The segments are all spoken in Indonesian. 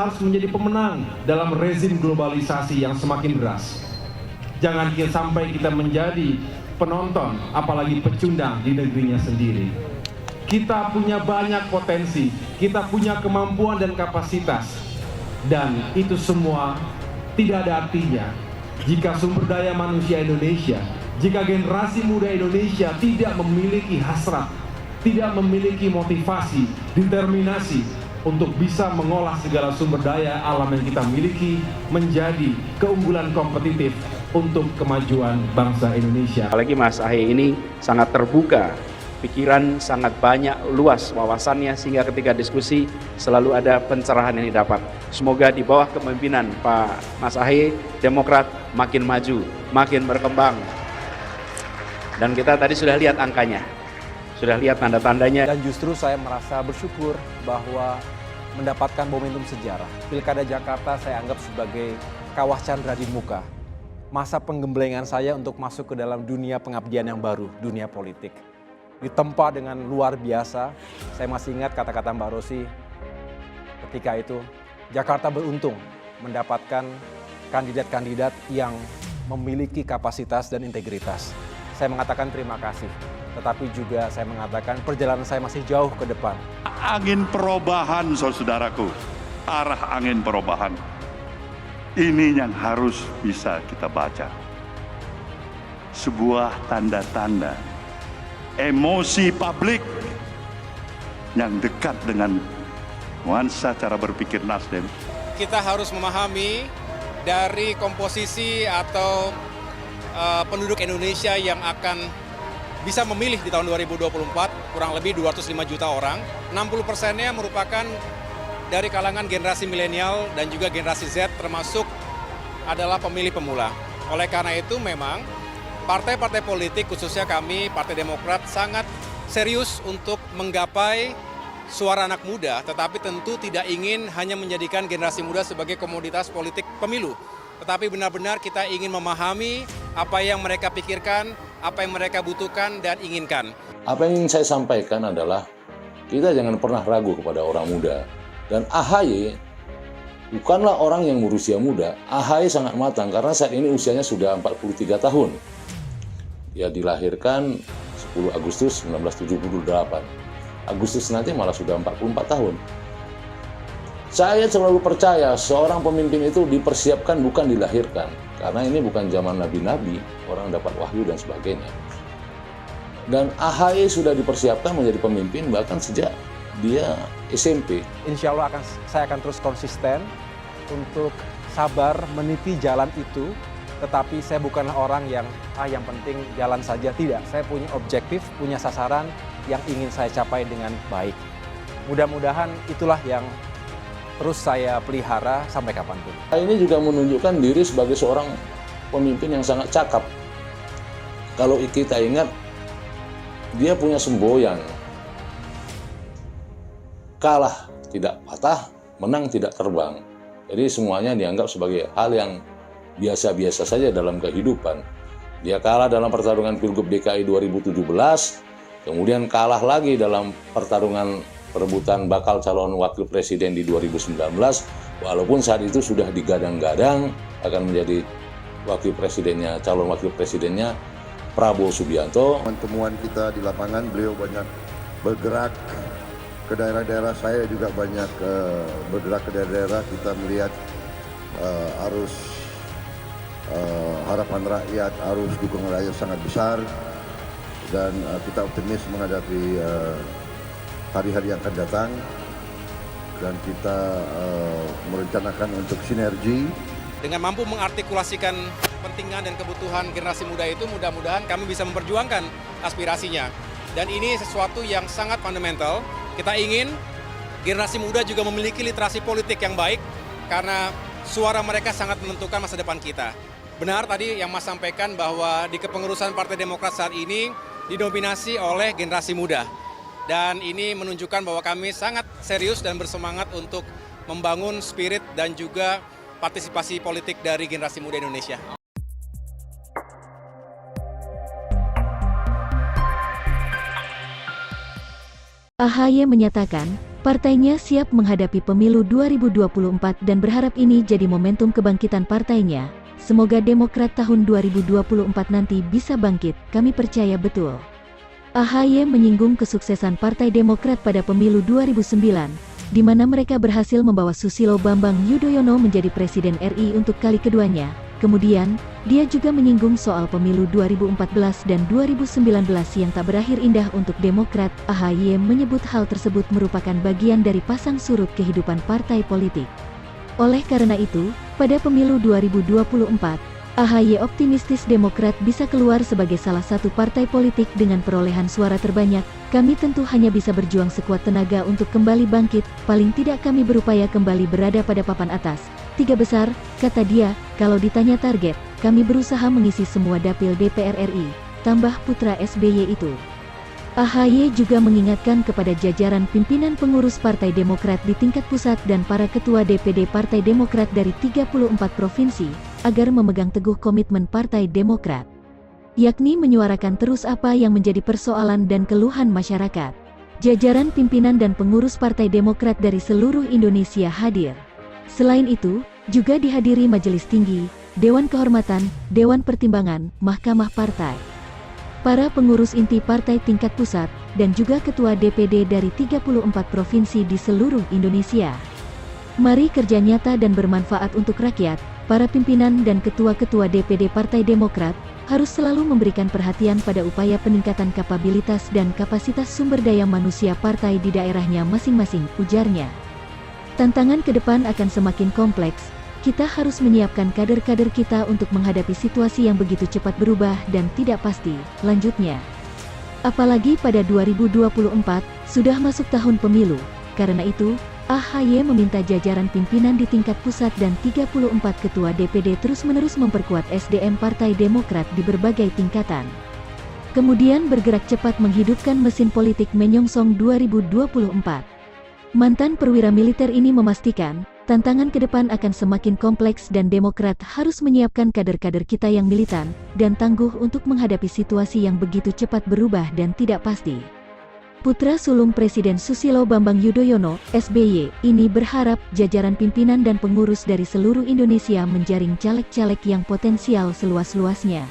harus menjadi pemenang dalam rezim globalisasi yang semakin deras. Jangan sampai kita menjadi penonton, apalagi pecundang di negerinya sendiri. Kita punya banyak potensi, kita punya kemampuan dan kapasitas, dan itu semua tidak ada artinya jika sumber daya manusia Indonesia, jika generasi muda Indonesia tidak memiliki hasrat, tidak memiliki motivasi, determinasi untuk bisa mengolah segala sumber daya alam yang kita miliki menjadi keunggulan kompetitif untuk kemajuan bangsa Indonesia. Apalagi Mas Ahy ini sangat terbuka, pikiran sangat banyak, luas wawasannya, sehingga ketika diskusi selalu ada pencerahan yang didapat. Semoga di bawah kepemimpinan Pak Mas Ahy, Demokrat makin maju, makin berkembang. Dan kita tadi sudah lihat angkanya, sudah lihat tanda-tandanya. Dan justru saya merasa bersyukur bahwa mendapatkan momentum sejarah. Pilkada Jakarta saya anggap sebagai kawah candra di muka. Masa penggemblengan saya untuk masuk ke dalam dunia pengabdian yang baru, dunia politik. Ditempa dengan luar biasa. Saya masih ingat kata-kata Mbak Rosy ketika itu, Jakarta beruntung mendapatkan kandidat-kandidat yang memiliki kapasitas dan integritas. Saya mengatakan terima kasih, tetapi juga saya mengatakan perjalanan saya masih jauh ke depan. Angin perubahan, saudaraku, arah angin perubahan. Ini yang harus bisa kita baca. Sebuah tanda-tanda emosi publik yang dekat dengan nuansa cara berpikir Nasdem. Kita harus memahami dari komposisi atau penduduk Indonesia yang akan bisa memilih di tahun 2024, kurang lebih 205 juta orang. 60%-nya merupakan dari kalangan generasi milenial dan juga generasi Z, termasuk adalah pemilih pemula. Oleh karena itu memang partai-partai politik, khususnya kami, Partai Demokrat, sangat serius untuk menggapai suara anak muda, tetapi tentu tidak ingin hanya menjadikan generasi muda sebagai komoditas politik pemilu. Tetapi benar-benar kita ingin memahami apa yang mereka pikirkan, apa yang mereka butuhkan dan inginkan. Apa yang ingin saya sampaikan adalah kita jangan pernah ragu kepada orang muda. Dan AHY bukanlah orang yang berusia muda. AHY sangat matang karena saat ini usianya sudah 43 tahun. Dia dilahirkan 10 Agustus 1978. Agustus nanti malah sudah 44 tahun. Saya selalu percaya seorang pemimpin itu dipersiapkan bukan dilahirkan. Karena ini bukan zaman nabi-nabi, orang dapat wahyu dan sebagainya. Dan AHY sudah dipersiapkan menjadi pemimpin bahkan sejak dia SMP. Insya Allah saya akan terus konsisten untuk sabar meniti jalan itu. Tetapi saya bukanlah orang yang penting jalan saja. Tidak, saya punya objektif, punya sasaran yang ingin saya capai dengan baik. Mudah-mudahan itulah yang terus saya pelihara sampai kapanpun. Ini juga menunjukkan diri sebagai seorang pemimpin yang sangat cakap. Kalau kita ingat, dia punya semboyan. Kalah tidak patah, menang tidak terbang. Jadi semuanya dianggap sebagai hal yang biasa-biasa saja dalam kehidupan. Dia kalah dalam pertarungan Pilgub DKI 2017, kemudian kalah lagi dalam pertarungan perebutan bakal calon wakil presiden di 2019, walaupun saat itu sudah digadang-gadang akan menjadi calon wakil presidennya Prabowo Subianto. Temuan kita di lapangan, beliau banyak bergerak ke daerah-daerah, saya juga banyak bergerak ke daerah-daerah. Kita melihat arus harapan rakyat, arus dukungan rakyat sangat besar, dan kita optimis menghadapi hari-hari yang akan datang, dan kita merencanakan untuk sinergi. Dengan mampu mengartikulasikan kepentingan dan kebutuhan generasi muda itu, mudah-mudahan kami bisa memperjuangkan aspirasinya. Dan ini sesuatu yang sangat fundamental. Kita ingin generasi muda juga memiliki literasi politik yang baik, karena suara mereka sangat menentukan masa depan kita. Benar tadi yang Mas sampaikan bahwa di kepengurusan Partai Demokrat saat ini didominasi oleh generasi muda. Dan ini menunjukkan bahwa kami sangat serius dan bersemangat untuk membangun spirit dan juga partisipasi politik dari generasi muda Indonesia. AHY menyatakan, Partainya siap menghadapi pemilu 2024 dan berharap ini jadi momentum kebangkitan partainya. Semoga Demokrat tahun 2024 nanti bisa bangkit, kami percaya betul. AHY menyinggung kesuksesan Partai Demokrat pada pemilu 2009, di mana mereka berhasil membawa Susilo Bambang Yudhoyono menjadi Presiden RI untuk kali keduanya. Kemudian, dia juga menyinggung soal pemilu 2014 dan 2019 yang tak berakhir indah untuk Demokrat. AHY menyebut hal tersebut merupakan bagian dari pasang surut kehidupan partai politik. Oleh karena itu, pada pemilu 2024, AHY optimistis Demokrat bisa keluar sebagai salah satu partai politik dengan perolehan suara terbanyak. Kami tentu hanya bisa berjuang sekuat tenaga untuk kembali bangkit, paling tidak kami berupaya kembali berada pada papan atas. 3 besar, kata dia, kalau ditanya target, kami berusaha mengisi semua dapil DPR RI, tambah putra SBY itu. AHY juga mengingatkan kepada jajaran pimpinan pengurus Partai Demokrat di tingkat pusat dan para ketua DPD Partai Demokrat dari 34 provinsi, agar memegang teguh komitmen Partai Demokrat, yakni menyuarakan terus apa yang menjadi persoalan dan keluhan masyarakat. Jajaran pimpinan dan pengurus Partai Demokrat dari seluruh Indonesia hadir. Selain itu, juga dihadiri Majelis Tinggi, Dewan Kehormatan, Dewan Pertimbangan, Mahkamah Partai, para pengurus inti partai tingkat pusat, dan juga ketua DPD dari 34 provinsi di seluruh Indonesia. Mari kerja nyata dan bermanfaat untuk rakyat. Para pimpinan dan ketua-ketua DPD Partai Demokrat harus selalu memberikan perhatian pada upaya peningkatan kapabilitas dan kapasitas sumber daya manusia partai di daerahnya masing-masing, ujarnya. Tantangan ke depan akan semakin kompleks, kita harus menyiapkan kader-kader kita untuk menghadapi situasi yang begitu cepat berubah dan tidak pasti, lanjutnya. Apalagi pada 2024, sudah masuk tahun pemilu, karena itu, AHY meminta jajaran pimpinan di tingkat pusat dan 34 ketua DPD terus-menerus memperkuat SDM Partai Demokrat di berbagai tingkatan. Kemudian bergerak cepat menghidupkan mesin politik menyongsong 2024. Mantan perwira militer ini memastikan, tantangan ke depan akan semakin kompleks dan Demokrat harus menyiapkan kader-kader kita yang militan dan tangguh untuk menghadapi situasi yang begitu cepat berubah dan tidak pasti. Putra sulung Presiden Susilo Bambang Yudhoyono, SBY, ini berharap jajaran pimpinan dan pengurus dari seluruh Indonesia menjaring caleg-caleg yang potensial seluas-luasnya.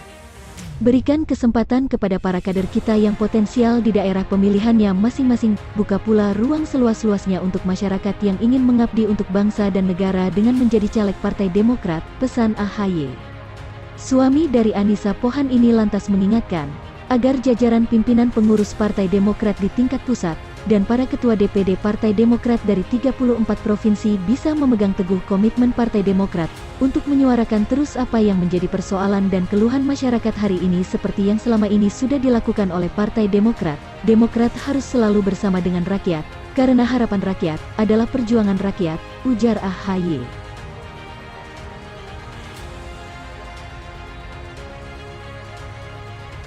Berikan kesempatan kepada para kader kita yang potensial di daerah pemilihannya masing-masing, buka pula ruang seluas-luasnya untuk masyarakat yang ingin mengabdi untuk bangsa dan negara dengan menjadi caleg Partai Demokrat, pesan AHY. Suami dari Anissa Pohan ini lantas mengingatkan, agar jajaran pimpinan pengurus Partai Demokrat di tingkat pusat, dan para ketua DPD Partai Demokrat dari 34 provinsi bisa memegang teguh komitmen Partai Demokrat, untuk menyuarakan terus apa yang menjadi persoalan dan keluhan masyarakat hari ini seperti yang selama ini sudah dilakukan oleh Partai Demokrat. Demokrat harus selalu bersama dengan rakyat, karena harapan rakyat adalah perjuangan rakyat, ujar AHY.